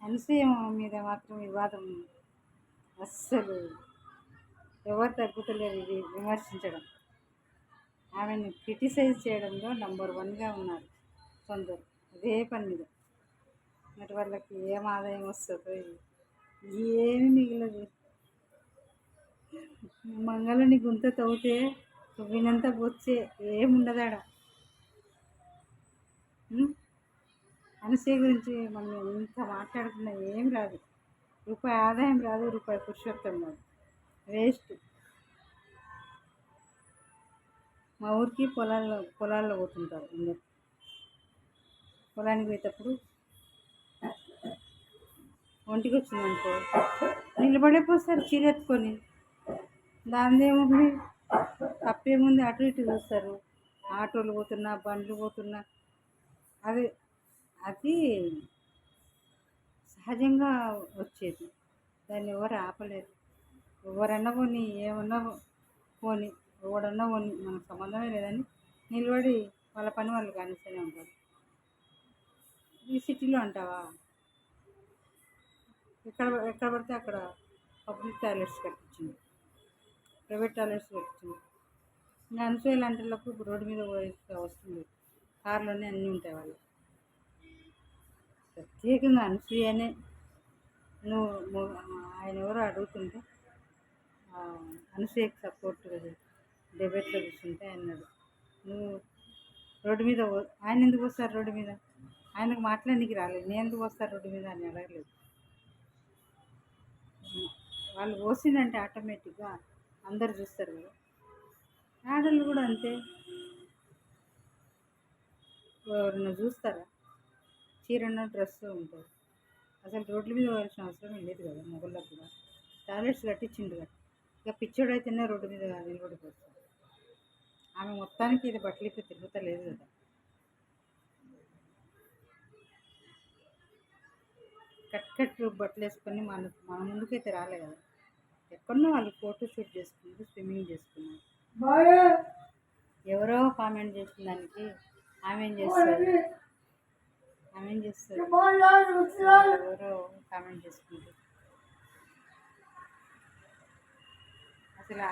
అనసూయ మీద మాత్రం వివాదం అస్సలు ఎవరు తగ్గుతలేరు ఇది విమర్శించడం. ఆమెను క్రిటిసైజ్ చేయడంలో నంబర్ వన్గా ఉన్నారు కొందరు అదే పని మీద. మరి వాళ్ళకి ఏం ఆదాయం వస్తుందో ఏమి మిగలదు. మంగళని గుంత తవ్వితే తవ్వినంత వచ్చే ఏముండదాడ. అనసూయ గురించి మనం ఎంత మాట్లాడుకున్నా ఏం రాదు. రూపాయి ఆదాయం రాదు, రూపాయి పురుషోత్తం రాదు, వేస్ట్. మా ఊరికి పొలాల్లో పోతుంటారు అందరు. పొలానికి పోయేటప్పుడు ఒంటికి వచ్చిందనుకో నిలబడిపోస్తారు చీర ఎత్తుకొని. దానిదేముంది, తప్పేముంది? అటు ఇటు చూస్తారు. ఆటోలు పోతున్నా, బండ్లు పోతున్నా, అది అది సహజంగా వచ్చేది. దాన్ని ఎవరు ఆపలేరు. ఎవరన్నా పోనీ, ఏమన్నా పోనీ, ఎవడన్నా పోనీ, మనకు సంబంధమే లేదని నిలబడి వాళ్ళ పని వాళ్ళు కానిస్తూనే ఉంటారు. ఈ సిటీలో అంటావా, ఎక్కడ పడితే అక్కడ పబ్లిక్ టాయిలెట్స్ కట్టించింది, ప్రైవేట్ టాయిలెట్స్ కట్టించింది. ఇంకా అనసూయ లాంటి వాళ్ళకు రోడ్డు మీద వస్తుంది, కార్లోనే అన్నీ ఉంటాయి వాళ్ళు. ప్రత్యేకంగా అనసూయనే నువ్వు ఆయన ఎవరో అడుగుతుంటే అనసూయకు సపోర్ట్గా డిబేట్లో కూర్చుంటే అన్నాడు, నువ్వు రోడ్డు మీద ఆయన ఎందుకు వస్తారు రోడ్డు మీద, ఆయనకు మాట్లాడడానికి రాలేదు, నేను ఎందుకు వస్తారు రోడ్డు మీద అని అడగలేదు. వాళ్ళు పోసిందంటే ఆటోమేటిక్గా అందరు చూస్తారు కదా. ఆడళ్ళు కూడా అంతే, ఎవరన్నా చూస్తారా? చీరన్న డ్రెస్ ఉంటుంది. అసలు రోడ్ల మీద పోవాల్సిన అవసరం లేదు కదా. మొగళ్ళకు కూడా టాయిలెట్స్ కట్టించిండు కదా. ఇక పిచ్చోడు అయితేనే రోడ్డు మీద నిలబడిపోతుంది. ఆమె మొత్తానికి ఇది బట్టలు తిరుగుతలేదు కదా. కట్ బట్టలు వేసుకొని మన ముందుకైతే రాలే కదా. ఎక్కడో వాళ్ళు ఫోటో షూట్ చేసుకున్నారు, స్విమ్మింగ్ చేసుకున్నారు. ఎవరో కామెంట్ చేసిన దానికి ఆమె ఏం చేస్తారు, ఎవరో కామెంట్ చేసుకుంటారు. అసలు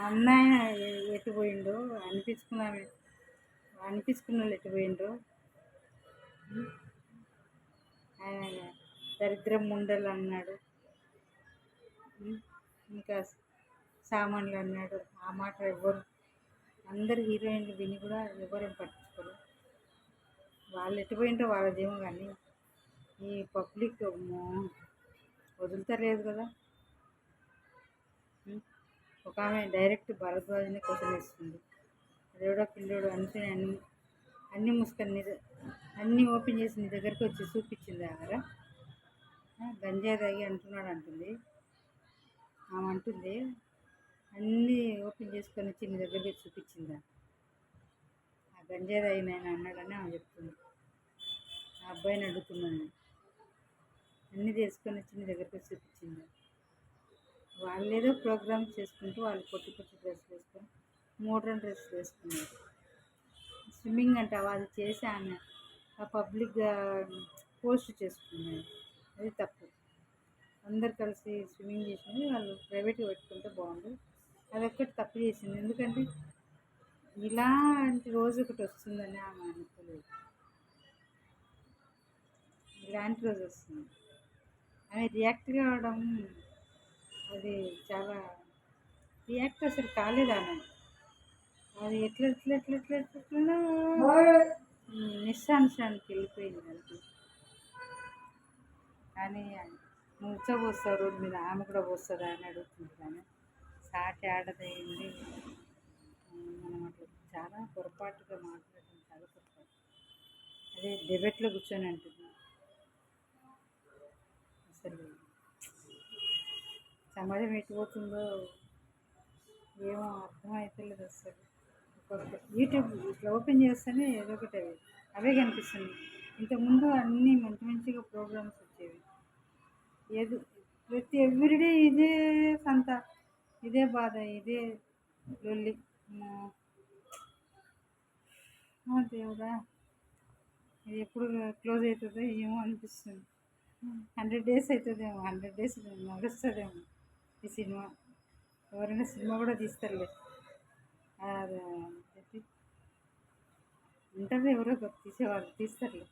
అన్నయ్య ఎటు పోయిండో అనిపించుకున్న వాళ్ళు ఎటు పోయిండ్రో. ఆయన దరిద్రం ముండలు అన్నాడు, ఇంకా సామాన్లు అన్నాడు. ఆ మాట ఎవరు, అందరు హీరోయిన్లు విని కూడా ఎవరేం పట్టించుకోరు. వాళ్ళు ఎటుపోయింటో వాళ్ళదేమో, కానీ ఈ పబ్లిక్ వదులుతలేదు కదా. ఒక ఆమె డైరెక్ట్ భరద్వాజనే క్వశ్చన్ వేస్తుంది. అదేవిడ పిల్లోడు అనుకుని అన్నీ మూసుకొని అన్నీ ఓపెన్ చేసి నీ దగ్గరికి వచ్చి చూపించింది. ఆమె గంజాయి తాగి అంటుంది. ఆమె అంటుంది అన్నీ ఓపెన్ చేసుకొని వచ్చి నీ దగ్గరికి చూపించిందా, ఆ గంజాయి తాగి నేను అన్నాడని ఆమె చెప్తుంది. ఆ అబ్బాయిని అడుగుతున్నాను, అన్నీ తీసుకొని వచ్చి నీ దగ్గరికి చూపించిందా. వాళ్ళు ఏదో ప్రోగ్రామ్ చేసుకుంటూ వాళ్ళు పొట్టి డ్రెస్సులు వేసుకొని మోడ్రన్ డ్రెస్సులు వేసుకున్నారు. స్విమ్మింగ్ అంటావా, అది చేసి ఆమె పబ్లిక్గా పోస్ట్ చేసుకున్నారు. అది తప్పు. అందరు కలిసి స్విమ్మింగ్ చేసింది, వాళ్ళు ప్రైవేట్గా పెట్టుకుంటే బాగుండు. అదొక్కటి తప్పు చేసింది. ఎందుకంటే ఇలాంటి రోజు ఒకటి వస్తుందని ఆమె అనుకోలేదు. ఇలాంటి రోజు వస్తుంది, ఆమె రియాక్ట్ కావడం, అది చాలా రియాక్ట్ అసలు కాలేదు ఆమె. అది ఎట్లా నిస్సాంశానికి వెళ్ళిపోయింది అది. కానీ నువ్వు ఉచ్చబోస్తావు రోడ్డు మీద, ఆమె కూడా పోస్తుందా అని అడుగుతుంది. కానీ సాటి ఆడదయింది. మనం అట్లా చాలా పొరపాటుగా మాట్లాడడం చాలా పొరపాటు. అదే డిబేట్లో కూర్చొని అంటుంది. అసలు సమాజం ఎటుపోతుందో ఏమో అర్థమవుతలేదు అసలు. యూట్యూబ్ ఇట్లా ఓపెన్ చేస్తేనే ఏదో ఒకటి అవే కనిపిస్తుంది. ఇంతకుముందు అన్నీ మంచిగా ప్రోగ్రామ్స్ వచ్చేవి. ఏదో ప్రతి ఎవ్రీడే ఇదే సంత, ఇదే బాధ, ఇదే లొల్లి. దేవుడా, ఇది ఎప్పుడు క్లోజ్ అవుతుందో ఏమో అనిపిస్తుంది. 100 డేస్ అవుతుందేమో, 100 డేస్ నడుస్తుందేమో ఈ సినిమా. ఎవరైనా సినిమా కూడా తీస్తారులే. అది ఉంటారు ఎవరో తీసేవాళ్ళు తీస్తారులే.